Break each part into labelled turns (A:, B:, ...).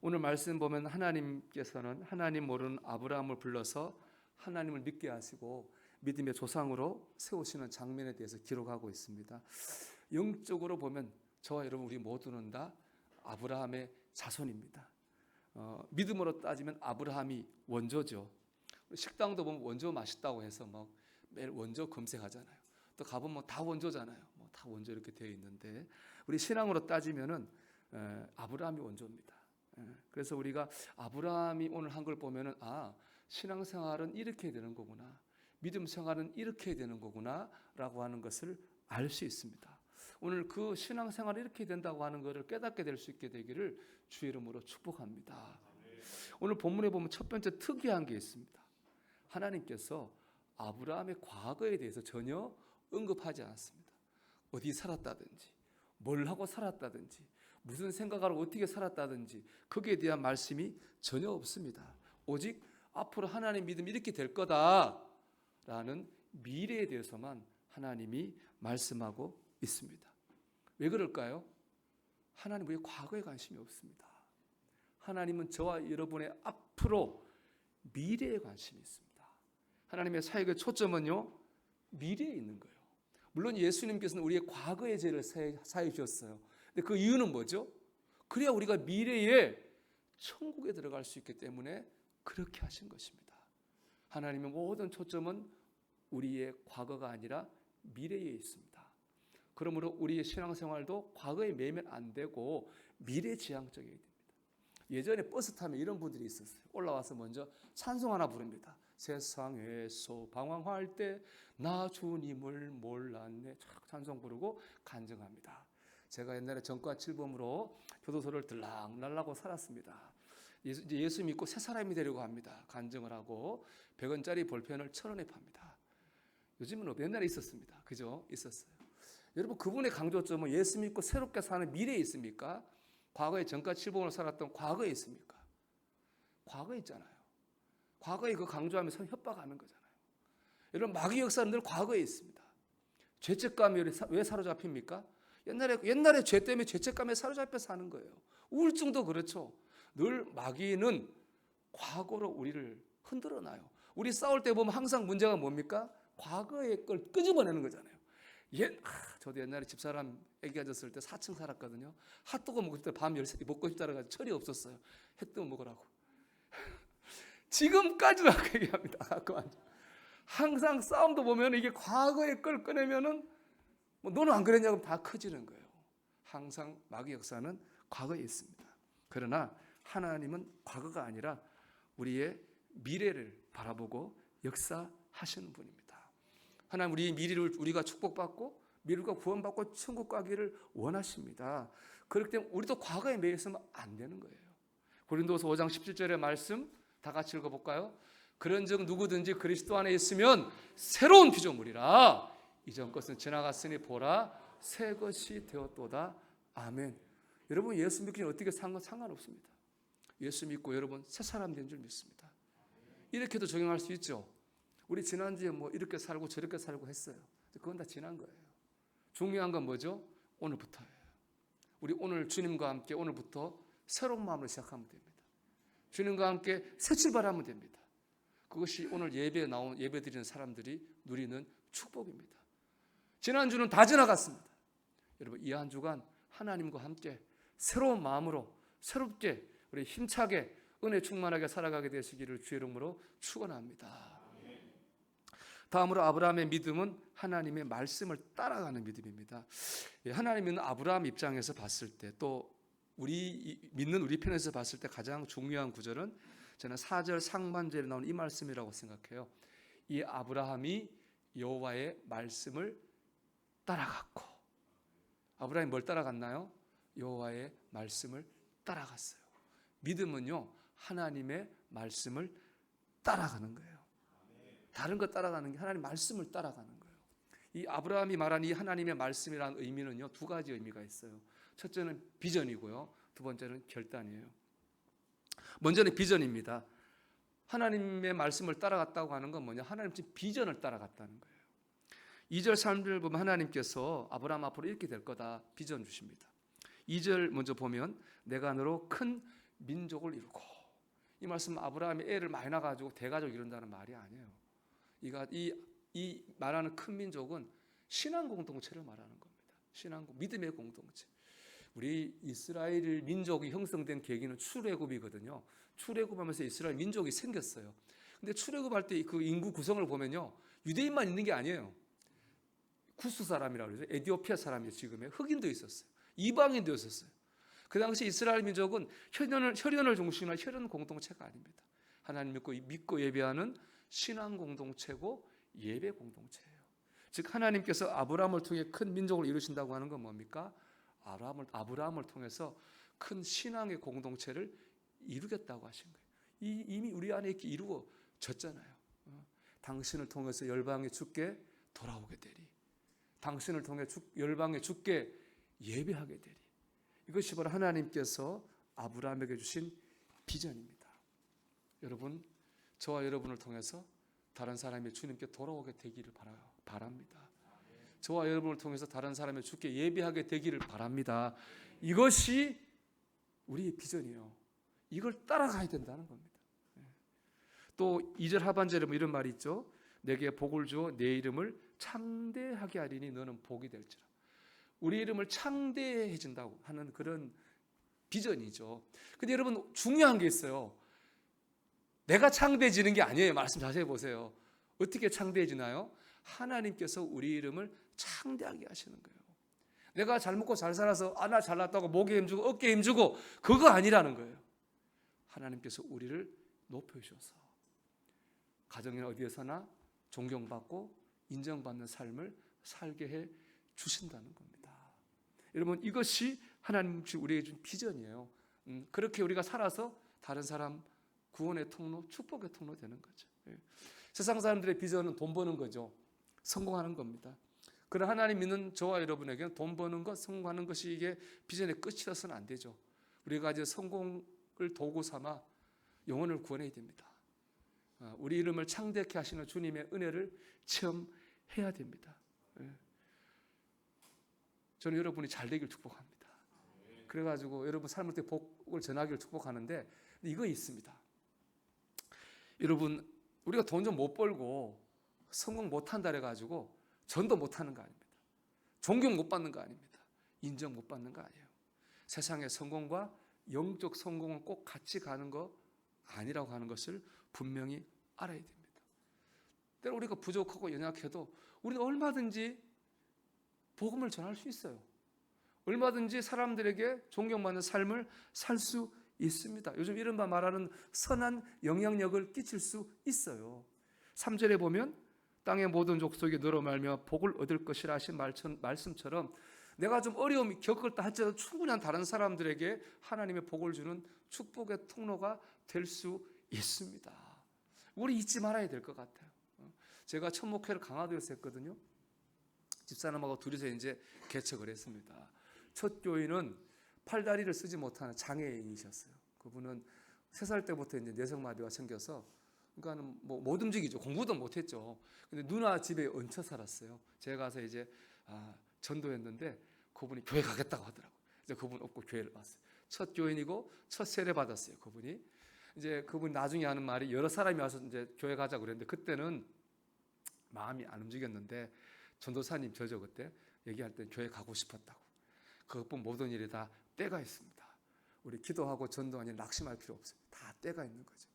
A: 오늘 말씀 보면 하나님께서는 하나님 모르는 아브라함을 불러서 하나님을 믿게 하시고 믿음의 조상으로 세우시는 장면에 대해서 기록하고 있습니다. 영적으로 보면 저와 여러분 우리 모두는 다 아브라함의 자손입니다. 믿음으로 따지면 아브라함이 원조죠. 식당도 보면 원조 맛있다고 해서 막 매일 원조 검색하잖아요. 또 가보면 다 원조잖아요. 다 원조 이렇게 되어 있는데 우리 신앙으로 따지면은 아브라함이 원조입니다. 그래서 우리가 아브라함이 오늘 한 걸 보면은 신앙생활은 이렇게 되는 거구나, 믿음 생활은 이렇게 되는 거구나라고 하는 것을 알 수 있습니다. 오늘 그 신앙생활이 이렇게 된다고 하는 것을 깨닫게 될 수 있게 되기를 주의 이름으로 축복합니다. 오늘 본문에 보면 첫 번째 특이한 게 있습니다. 하나님께서 아브라함의 과거에 대해서 전혀 언급하지 않았습니다. 어디 살았다든지 뭘 하고 살았다든지 무슨 생각하고 어떻게 살았다든지 거기에 대한 말씀이 전혀 없습니다. 오직 앞으로 하나님 믿음이 이렇게 될 거다라는 미래에 대해서만 하나님이 말씀하고 있습니다. 왜 그럴까요? 하나님은 왜 과거에 관심이 없습니다. 하나님은 저와 여러분의 앞으로 미래에 관심이 있습니다. 하나님의 사역의 초점은요, 미래에 있는 거예요. 물론 예수님께서는 우리의 과거의 죄를 사해 주셨어요. 근데 그 이유는 뭐죠? 그래야 우리가 미래에 천국에 들어갈 수 있기 때문에 그렇게 하신 것입니다. 하나님의 모든 초점은 우리의 과거가 아니라 미래에 있습니다. 그러므로 우리의 신앙생활도 과거에 매면 안 되고 미래지향적이어야 됩니다. 예전에 버스 타면 이런 분들이 있었어요. 올라와서 먼저 찬송 하나 부릅니다. 세상에서 방황할 때 나 주님을 몰랐네. 찬송 부르고 간증합니다. 제가 옛날에 전과 7범으로 교도소를 들락날라고 살았습니다. 예수 믿고 새 사람이 되려고 합니다. 간증을 하고 100원짜리 볼펜을 1,000원에 팝니다. 요즘은 옛날에 있었습니다. 그죠? 있었어요. 여러분, 그분의 강조점은 예수 믿고 새롭게 사는 미래에 있습니까? 과거에 전과 7범으로 살았던 과거에 있습니까? 과거에 있잖아요. 과거에 그 강조하면서 협박하는 거잖아요. 여러분, 마귀 역사는 늘 과거에 있습니다. 죄책감이 왜 사로잡힙니까? 옛날에 죄 때문에 죄책감에 사로잡혀 사는 거예요. 우울증도 그렇죠. 늘 마귀는 과거로 우리를 흔들어 놔요. 우리 싸울 때 보면 항상 문제가 뭡니까? 과거의 걸 끄집어내는 거잖아요. 저도 옛날에 집사람 애기 가졌을 때 4층 살았거든요. 핫도그 먹고 싶다, 밤 10시 먹고 싶다고 해서 철이 없었어요. 햇뜨거 먹으라고. 지금까지도 그 얘기합니다. 항상 싸움도 보면 이게 과거의 걸 꺼내면은 너는 안 그랬냐고 다 커지는 거예요. 항상 마귀 역사는 과거에 있습니다. 그러나 하나님은 과거가 아니라 우리의 미래를 바라보고 역사하시는 분입니다. 하나님 우리 미래를 우리가 축복받고 미래가 구원받고 천국 가기를 원하십니다. 그렇기 때문에 우리도 과거에 매여 있으면 안 되는 거예요. 고린도서 5장 17절의 말씀 다 같이 읽어볼까요? 그런즉 누구든지 그리스도 안에 있으면 새로운 피조물이라. 이전 것은 지나갔으니 보라 새 것이 되었도다. 아멘. 여러분, 예수 믿기는 어떻게 상관없습니다. 예수 믿고 여러분 새 사람 된 줄 믿습니다. 이렇게도 적용할 수 있죠. 우리 지난주에 이렇게 살고 저렇게 살고 했어요. 그건 다 지난 거예요. 중요한 건 뭐죠? 오늘부터예요. 우리 오늘 주님과 함께 오늘부터 새로운 마음으로 시작하면 됩니다. 주님과 함께 새 출발하면 됩니다. 그것이 오늘 예배에 나온 예배 드리는 사람들이 누리는 축복입니다. 지난주는 다 지나갔습니다. 여러분, 이 한 주간 하나님과 함께 새로운 마음으로 새롭게 우리 힘차게 은혜 충만하게 살아가게 되시기를 주의 이름으로 축원합니다. 다음으로 아브라함의 믿음은 하나님의 말씀을 따라가는 믿음입니다. 하나님 믿는 아브라함 입장에서 봤을 때, 또 우리 믿는 우리 편에서 봤을 때 가장 중요한 구절은 저는 4절 상반절에 나오는 이 말씀이라고 생각해요. 이 아브라함이 여호와의 말씀을 따라갔고. 아브라함이 뭘 따라갔나요? 여호와의 말씀을 따라갔어요. 믿음은요, 하나님의 말씀을 따라가는 거예요. 다른 거 따라가는 게 하나님 말씀을 따라가는 거예요. 이 아브라함이 말한 이 하나님의 말씀이라는 의미는요, 두 가지 의미가 있어요. 첫째는 비전이고요, 두 번째는 결단이에요. 먼저는 비전입니다. 하나님의 말씀을 따라갔다고 하는 건 뭐냐? 하나님 지금 비전을 따라갔다는 거예요. 2절 3절 보면 하나님께서 아브라함 앞으로 이렇게 될 거다 비전 주십니다. 2절 먼저 보면 내가 너로 큰 민족을 이루고, 이 말씀 아브라함이 애를 많이 낳아가지고 대가족 이룬다는 말이 아니에요. 이 말하는 큰 민족은 신앙 공동체를 말하는 겁니다. 믿음의 공동체. 우리 이스라엘 민족이 형성된 계기는 출애굽이거든요. 출애굽하면서 이스라엘 민족이 생겼어요. 근데 출애굽할 때 그 인구 구성을 보면요, 유대인만 있는 게 아니에요. 구스 사람이라고 그러죠. 에디오피아 사람이 지금의 흑인도 있었어요. 이방인도 있었어요. 그 당시 이스라엘 민족은 혈연을 중심으로 혈연 공동체가 아닙니다. 하나님 믿고 예배하는 신앙 공동체고 예배 공동체예요. 즉 하나님께서 아브라함을 통해 큰 민족을 이루신다고 하는 건 뭡니까? 아브라함을 통해서 큰 신앙의 공동체를 이루겠다고 하신 거예요. 이미 우리 안에 이렇게 이루어졌잖아요. 당신을 통해서 열방의 주께 돌아오게 되리. 당신을 통해 열방의 주께 예배하게 되리. 이것이 바로 하나님께서 아브라함에게 주신 비전입니다. 여러분, 저와 여러분을 통해서 다른 사람이 주님께 돌아오게 되기를 바랍니다. 저와 여러분을 통해서 다른 사람의 주께 예배하게 되기를 바랍니다. 이것이 우리의 비전이에요. 이걸 따라가야 된다는 겁니다. 또 2절 하반절에 이런 말이 있죠. 내게 복을 주어 내 이름을 창대하게 하리니 너는 복이 될지라. 우리 이름을 창대해진다고 하는 그런 비전이죠. 근데 여러분, 중요한 게 있어요. 내가 창대해지는 게 아니에요. 말씀 자세히 보세요. 어떻게 창대해지나요? 하나님께서 우리 이름을 창대하게 하시는 거예요. 내가 잘 먹고 잘 살아서 나 잘났다고 목에 힘주고 어깨에 힘주고 그거 아니라는 거예요. 하나님께서 우리를 높여주셔서 가정이나 어디에서나 존경받고 인정받는 삶을 살게 해 주신다는 겁니다. 여러분, 이것이 하나님이 우리에게 준 비전이에요. 그렇게 우리가 살아서 다른 사람 구원의 통로, 축복의 통로 되는 거죠. 세상 사람들의 비전은 돈 버는 거죠. 성공하는 겁니다. 그러나 하나님 믿는 저와 여러분에게는 돈 버는 것, 성공하는 것이 이게 비전의 끝이라서는 안 되죠. 우리가 이제 성공을 도구 삼아 영혼을 구원해야 됩니다. 우리 이름을 창대케 하시는 주님의 은혜를 체험해야 됩니다. 저는 여러분이 잘 되길 축복합니다. 그래가지고 여러분 삶을 때 복을 전하기를 축복하는데 이거 있습니다. 여러분, 우리가 돈 좀 못 벌고 성공 못한다 해가지고 전도 못하는 거 아닙니다. 존경 못 받는 거 아닙니다. 인정 못 받는 거 아니에요. 세상의 성공과 영적 성공은 꼭 같이 가는 거 아니라고 하는 것을 분명히 알아야 됩니다. 때로 우리가 부족하고 연약해도 우리는 얼마든지 복음을 전할 수 있어요. 얼마든지 사람들에게 존경받는 삶을 살 수 있습니다. 요즘 이른바 말하는 선한 영향력을 끼칠 수 있어요. 3절에 보면 땅의 모든 족속이 너로 말미암아 복을 얻을 것이라 하신 말씀처럼 내가 좀 어려움이 겪었다 할지라도 충분히 다른 사람들에게 하나님의 복을 주는 축복의 통로가 될 수 있습니다. 우리 잊지 말아야 될 것 같아요. 제가 첫 목회를 강화도에서 했거든요. 집사람하고 둘이서 이제 개척을 했습니다. 첫 교인은 팔다리를 쓰지 못하는 장애인이셨어요. 그분은 3살 때부터 이제 뇌성마비가 생겨서, 그러니까는 못 움직이죠. 공부도 못했죠. 근데 누나 집에 얹혀 살았어요. 제가 가서 이제 전도했는데 그분이 교회 가겠다고 하더라고요. 이제 그분 없고 교회를 왔어요. 첫 교인이고 첫 세례 받았어요. 그분이 이제 그분 나중에 하는 말이 여러 사람이 와서 이제 교회 가자고 그랬는데 그때는 마음이 안 움직였는데 전도사님 저죠 그때 얘기할 때 교회 가고 싶었다고. 그것뿐 모든 일이 다 때가 있습니다. 우리 기도하고 전도하니 낙심할 필요 없어요. 다 때가 있는 거죠.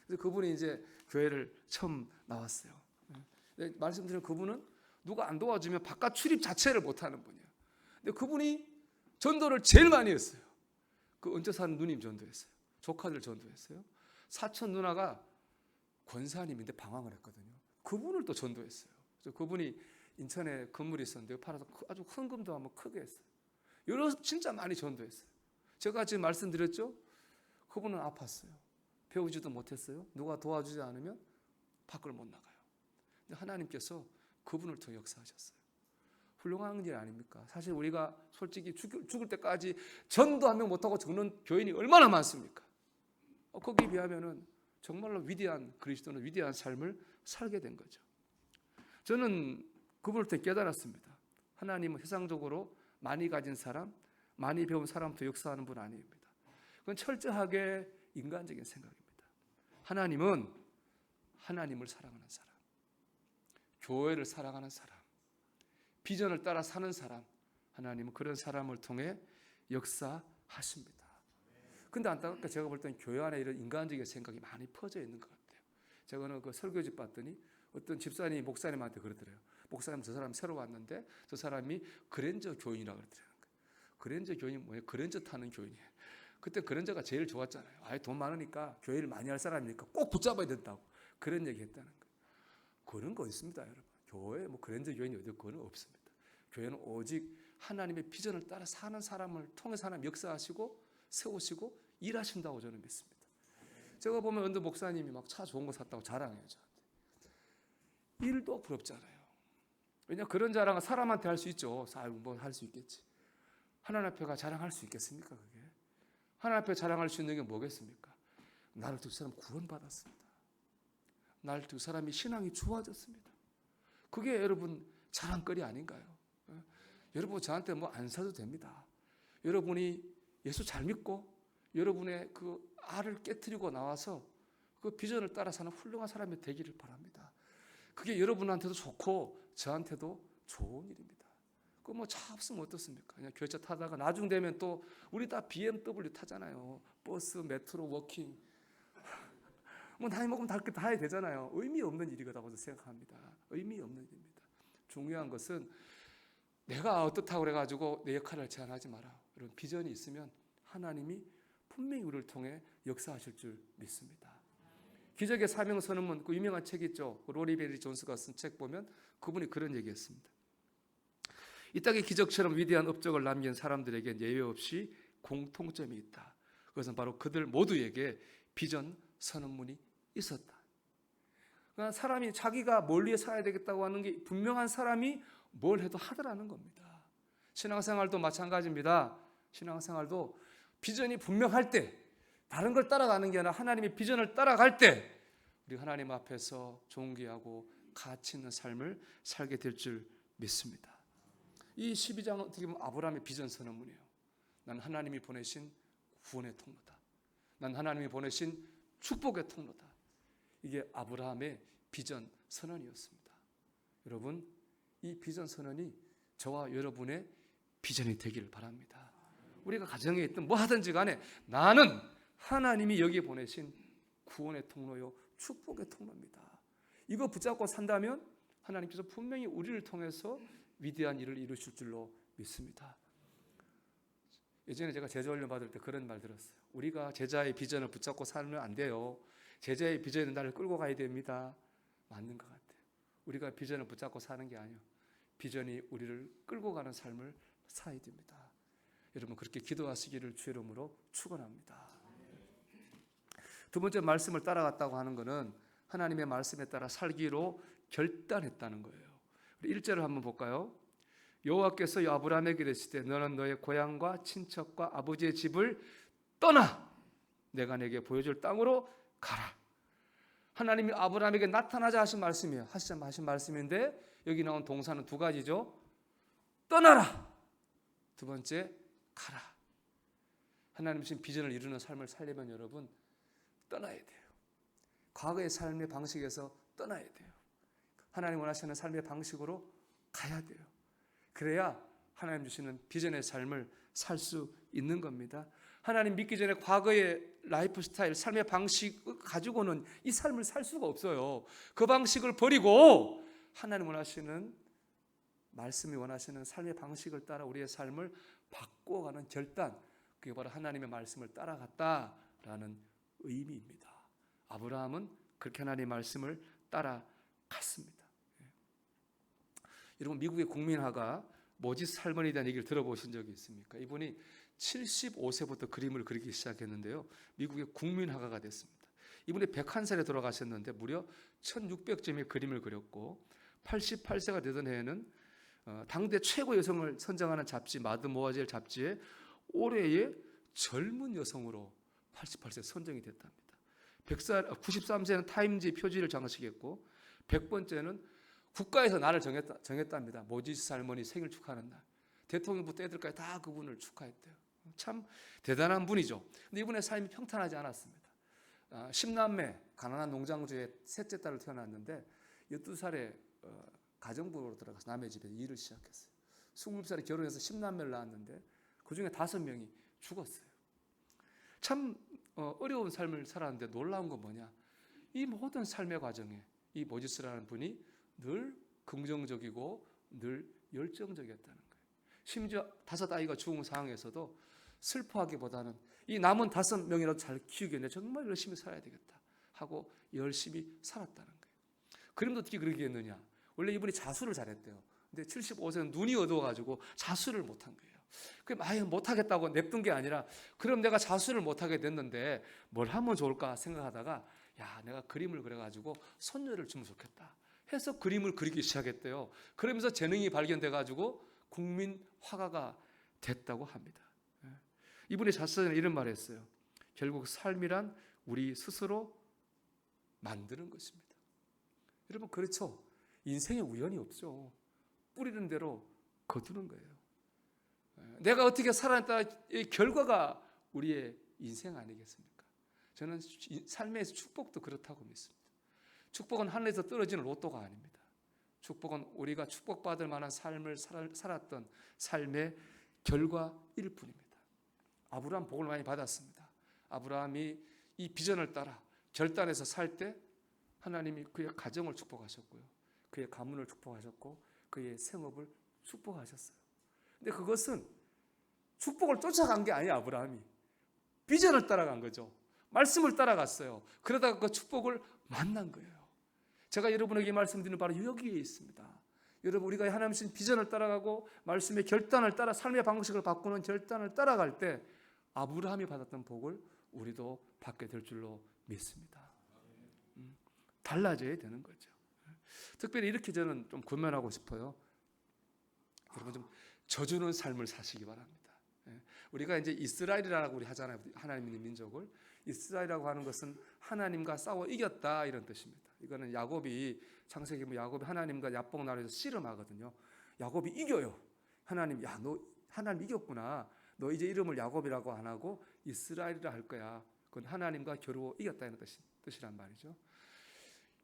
A: 그래서 그분이 이제 교회를 처음 나왔어요. 말씀드린 그분은 누가 안 도와주면 바깥 출입 자체를 못하는 분이에요. 근데 그분이 전도를 제일 많이 했어요. 그 얹혀 사는 누님 전도했어요. 조카들 전도했어요. 사촌 누나가 권사님인데 방황을 했거든요. 그분을 또 전도했어요. 그래서 그분이 인천에 건물이 있었는데 팔아서 아주 큰 금도 한번 크게 했어요. 여러 진짜 많이 전도했어요. 제가 지금 말씀드렸죠. 그분은 아팠어요. 배우지도 못했어요. 누가 도와주지 않으면 밖을 못 나가요. 근데 하나님께서 그분을 통해 역사하셨어요. 훌륭한 일 아닙니까? 사실 우리가 솔직히 죽을 때까지 전도 한 명 못하고 죽는 교인이 얼마나 많습니까? 거기에 비하면은 정말로 위대한 그리스도는 위대한 삶을 살게 된 거죠. 저는 그분을 통해 깨달았습니다. 하나님은 세상적으로 많이 가진 사람, 많이 배운 사람도 역사하는 분 아닙니다. 그건 철저하게 인간적인 생각입니다. 하나님은 하나님을 사랑하는 사람, 교회를 사랑하는 사람, 비전을 따라 사는 사람, 하나님은 그런 사람을 통해 역사하십니다. 근데 안타깝게 제가 볼 때는 교회 안에 이런 인간적인 생각이 많이 퍼져 있는 것 같아요. 제가 그 설교집 봤더니 어떤 집사님이 목사님한테 그러더래요. 목사님, 저 사람 새로 왔는데 저 사람이 그랜저 교인이라고 그러더라고요. 그랜저 교인이 뭐예요? 그랜저 타는 교인이에요. 그때 그랜저가 제일 좋았잖아요. 아예 돈 많으니까 교회를 많이 할 사람이니까 꼭 붙잡아야 된다고 그런 얘기 했다는 거예요. 그런 거 있습니다, 여러분. 교회에 뭐 그랜저 교인이 어디 그거는 없습니다. 교회는 오직 하나님의 비전을 따라 사는 사람을 통해서 하나님 역사하시고 세우시고 일하신다고 저는 믿습니다. 제가 보면 어느 목사님이 막 차 좋은 거 샀다고 자랑해요, 저한테. 일도 부럽잖아요. 왜냐, 그런 자랑은 사람한테 할 수 있죠. 뭐 할 수 있겠지. 하나님 앞에가 자랑할 수 있겠습니까? 그게 하나님 앞에 자랑할 수 있는 게 뭐겠습니까? 나를 두 사람 구원받았습니다. 나를 두 사람이 신앙이 좋아졌습니다. 그게 여러분 자랑거리 아닌가요? 여러분 저한테 뭐 안 사도 됩니다. 여러분이 예수 잘 믿고 여러분의 그 알을 깨트리고 나와서 그 비전을 따라 사는 훌륭한 사람이 되기를 바랍니다. 그게 여러분한테도 좋고 저한테도 좋은 일입니다. 그 뭐 차 없으면 어떻습니까? 그냥 교회차 타다가 나중 되면 또 우리 다 BMW 타잖아요. 버스, 메트로, 워킹. 뭐 나이 먹으면 다 해야 되잖아요. 의미 없는 일이라고 생각합니다. 의미 없는 일입니다. 중요한 것은 내가 어떻다고 그래가지고 내 역할을 제한하지 마라. 이런 비전이 있으면 하나님이 분명히 우리를 통해 역사하실 줄 믿습니다. 기적의 사명선언문, 그 유명한 책 있죠. 로리 베리 존스가 쓴 책 보면 그분이 그런 얘기했습니다. 이 땅의 기적처럼 위대한 업적을 남긴 사람들에게 예외 없이 공통점이 있다. 그것은 바로 그들 모두에게 비전 선언문이 있었다. 그러니까 사람이 자기가 뭘 위해 살아야 되겠다고 하는 게 분명한 사람이 뭘 해도 하더라는 겁니다. 신앙생활도 마찬가지입니다. 신앙생활도 비전이 분명할 때, 다른 걸 따라가는 게 아니라 하나님의 비전을 따라갈 때 우리 하나님 앞에서 존귀하고 가치 있는 삶을 살게 될 줄 믿습니다. 이 12장은 어떻게 보면 아브라함의 비전 선언문이에요. 난 하나님이 보내신 구원의 통로다. 난 하나님이 보내신 축복의 통로다. 이게 아브라함의 비전 선언이었습니다. 여러분, 이 비전 선언이 저와 여러분의 비전이 되기를 바랍니다. 우리가 가정에 있든 뭐 하든지 간에 나는 하나님이 여기에 보내신 구원의 통로요, 축복의 통로입니다. 이거 붙잡고 산다면 하나님께서 분명히 우리를 통해서 위대한 일을 이루실 줄로 믿습니다. 예전에 제가 제자 훈련 받을 때 그런 말 들었어요. 우리가 제자의 비전을 붙잡고 살면 안 돼요. 제자의 비전은 나를 끌고 가야 됩니다. 맞는 것 같아요. 우리가 비전을 붙잡고 사는 게 아니에요. 비전이 우리를 끌고 가는 삶을 살아야 됩니다. 여러분 그렇게 기도하시기를 주의 이름으로 축원합니다. 두 번째 말씀을 따라갔다고 하는 것은 하나님의 말씀에 따라 살기로 결단했다는 거예요. 1절을 한번 볼까요? 여호와께서 아브라함에게 이르시되 너는 너의 고향과 친척과 아버지의 집을 떠나 내가 내게 보여줄 땅으로 가라. 하나님이 아브라함에게 나타나자 하신 말씀이에요. 하신 말씀인데 여기 나온 동사는 두 가지죠. 떠나라. 두 번째 가라. 하나님 주신 비전을 이루는 삶을 살려면 여러분 떠나야 돼요. 과거의 삶의 방식에서 떠나야 돼요. 하나님 원하시는 삶의 방식으로 가야 돼요. 그래야 하나님 주시는 비전의 삶을 살 수 있는 겁니다. 하나님 믿기 전에 과거의 라이프 스타일, 삶의 방식 가지고는 이 삶을 살 수가 없어요. 그 방식을 버리고 하나님 원하시는 말씀이 원하시는 삶의 방식을 따라 우리의 삶을 바꿔가는 결단, 그게 바로 하나님의 말씀을 따라갔다라는 의미입니다. 아브라함은 그렇게 하나님의 말씀을 따라갔습니다. 여러분 미국의 국민화가 모지스 할머니에 대한 얘기를 들어보신 적이 있습니까? 이분이 75세부터 그림을 그리기 시작했는데요. 미국의 국민화가가 됐습니다. 이분이 101살에 돌아가셨는데 무려 1600점의 그림을 그렸고 88세가 되던 해에는 당대 최고 여성을 선정하는 잡지 마드모아젤 잡지에 올해의 젊은 여성으로 88세 선정이 됐답니다. 93세는 타임지 표지를 장식했고 100번째는 국가에서 날을 정했답니다. 모지스 할머니 생일 축하하는 날. 대통령부터 애들까지 다 그분을 축하했대요. 참 대단한 분이죠. 근데 이분의 삶이 평탄하지 않았습니다. 10남매 가난한 농장주의 셋째 딸을 태어났는데 12살에 가정부로 들어가서 남의 집에 일을 시작했어요. 20살에 결혼해서 10남매를 낳았는데 그중에 5명이 죽었어요. 참 어려운 삶을 살았는데 놀라운 건 뭐냐? 이 모든 삶의 과정에 이 모지스라는 분이 늘 긍정적이고 늘 열정적이었다는 거예요. 심지어 5 아이가 죽은 상황에서도 슬퍼하기보다는 이 남은 5명이라도 잘 키우겠네, 정말 열심히 살아야 되겠다 하고 열심히 살았다는 거예요. 그림도 어떻게 그렇게 했느냐? 원래 이분이 자수를 잘했대요. 근데 75세는 눈이 어두워가지고 자수를 못한 거예요. 그럼 아예 못하겠다고 냅둔 게 아니라, 그럼 내가 자수를 못하게 됐는데 뭘 하면 좋을까 생각하다가, 야, 내가 그림을 그려가지고 손녀를 주면 좋겠다 해서 그림을 그리기 시작했대요. 그러면서 재능이 발견돼가지고 국민 화가가 됐다고 합니다. 이분이 자서전에 이런 말을 했어요. 결국 삶이란 우리 스스로 만드는 것입니다. 여러분, 그렇죠? 인생에 우연이 없죠. 뿌리는 대로 거두는 거예요. 내가 어떻게 살아냈다, 이 결과가 우리의 인생 아니겠습니까? 저는 삶의 축복도 그렇다고 믿습니다. 축복은 하늘에서 떨어지는 로또가 아닙니다. 축복은 우리가 축복받을 만한 삶을 살았던 삶의 결과일 뿐입니다. 아브라함 복을 많이 받았습니다. 아브라함이 이 비전을 따라 결단해서 살 때 하나님이 그의 가정을 축복하셨고요, 그의 가문을 축복하셨고 그의 생업을 축복하셨어요. 근데 그것은 축복을 쫓아간 게 아니에요. 아브라함이 비전을 따라간 거죠. 말씀을 따라갔어요. 그러다가 그 축복을 만난 거예요. 제가 여러분에게 말씀드리는 바로 여기에 있습니다. 여러분, 우리가 하나님 주신 비전을 따라가고 말씀의 결단을 따라 삶의 방식을 바꾸는 결단을 따라갈 때 아브라함이 받았던 복을 우리도 받게 될 줄로 믿습니다. 달라져야 되는 거죠. 특별히 이렇게 저는 좀 권면하고 싶어요. 여러분, 좀 져주는 삶을 사시기 바랍니다. 우리가 이제 이스라엘이라고 우리 하잖아요. 하나님 믿는 민족을. 이스라엘이라고 하는 것은 하나님과 싸워 이겼다, 이런 뜻입니다. 이거는 야곱이, 창세기 보면 야곱이 하나님과 야복 나라에서 씨름하거든요. 야곱이 이겨요. 하나님, 야, 너 하나님 이겼구나. 너 이제 이름을 야곱이라고 안 하고 이스라엘이라 할 거야. 그건 하나님과 겨루어 이겼다는 뜻이란 말이죠.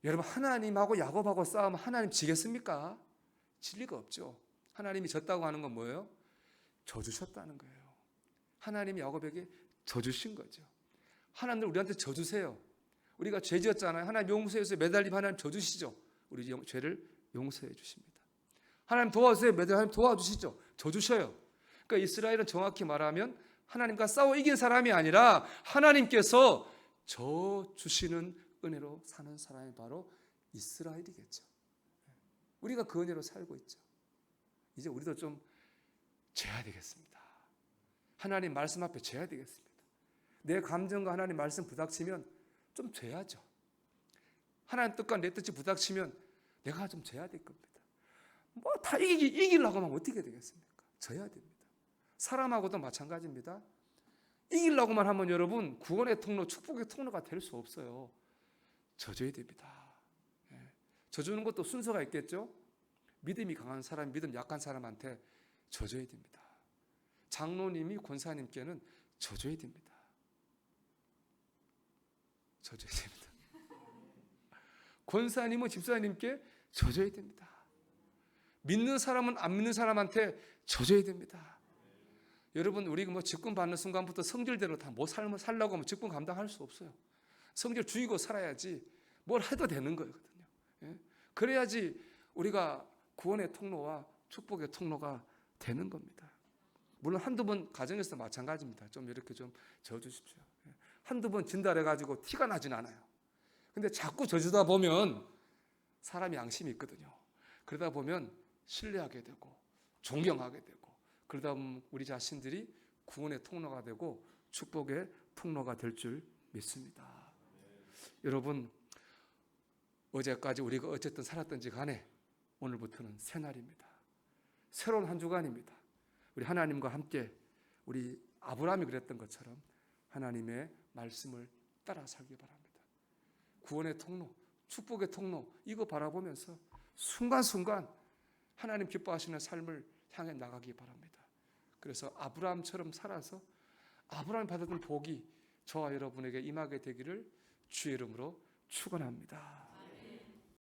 A: 여러분, 하나님하고 야곱하고 싸우면 하나님 지겠습니까? 질 리가 없죠. 하나님이 졌다고 하는 건 뭐예요? 져주셨다는 거예요. 하나님이 야곱에게 져주신 거죠. 하나님들 우리한테 져주세요. 우리가 죄 지었잖아요. 하나님 용서해서 매달리면 하나님 져주시죠. 우리 죄를 용서해 주십니다. 하나님 도와주세요. 매달리면 하나님 도와주시죠. 져주셔요. 그러니까 이스라엘은 정확히 말하면 하나님과 싸워 이긴 사람이 아니라 하나님께서 져주시는 은혜로 사는 사람이 바로 이스라엘이겠죠. 우리가 그 은혜로 살고 있죠. 이제 우리도 좀 져야 되겠습니다. 하나님 말씀 앞에 져야 되겠습니다. 내 감정과 하나님 말씀 부닥치면 좀 져야죠. 하나님 뜻과 내 뜻이 부닥치면 내가 좀 져야 될 겁니다. 뭐 다 이기려고 하면 어떻게 되겠습니까? 져야 됩니다. 사람하고도 마찬가지입니다. 이기려고만 하면 여러분, 구원의 통로, 축복의 통로가 될 수 없어요. 져줘야 됩니다. 져주는 것도 순서가 있겠죠. 믿음이 강한 사람, 믿음 약한 사람한테 져줘야 됩니다. 장로님이 권사님께는 져줘야 됩니다. 져줘야 됩니다. 권사님은 집사님께 져줘야 됩니다. 믿는 사람은 안 믿는 사람한테 져줘야 됩니다. 여러분, 우리 뭐 직분 받는 순간부터 성질대로 다 뭐 살려고 하면 직분 감당할 수 없어요. 성질 죽이고 살아야지 뭘 해도 되는 거거든요. 그래야지 우리가 구원의 통로와 축복의 통로가 되는 겁니다. 물론 한두 번 가정에서 마찬가지입니다. 좀 이렇게 좀 져주십시오. 한두 번 진달해가지고 티가 나진 않아요. 근데 자꾸 져주다 보면 사람이 양심이 있거든요. 그러다 보면 신뢰하게 되고 존경하게 되고, 그러다 보면 우리 자신들이 구원의 통로가 되고 축복의 통로가 될 줄 믿습니다. 여러분, 어제까지 우리가 어쨌든 살았던지 간에 오늘부터는 새 날입니다. 새로운 한 주간입니다. 우리 하나님과 함께 우리 아브라함이 그랬던 것처럼 하나님의 말씀을 따라 살기 바랍니다. 구원의 통로, 축복의 통로, 이거 바라보면서 순간순간 하나님 기뻐하시는 삶을 향해 나가기 바랍니다. 그래서 아브라함처럼 살아서 아브라함이 받았던 복이 저와 여러분에게 임하게 되기를 주의 이름으로 축원합니다.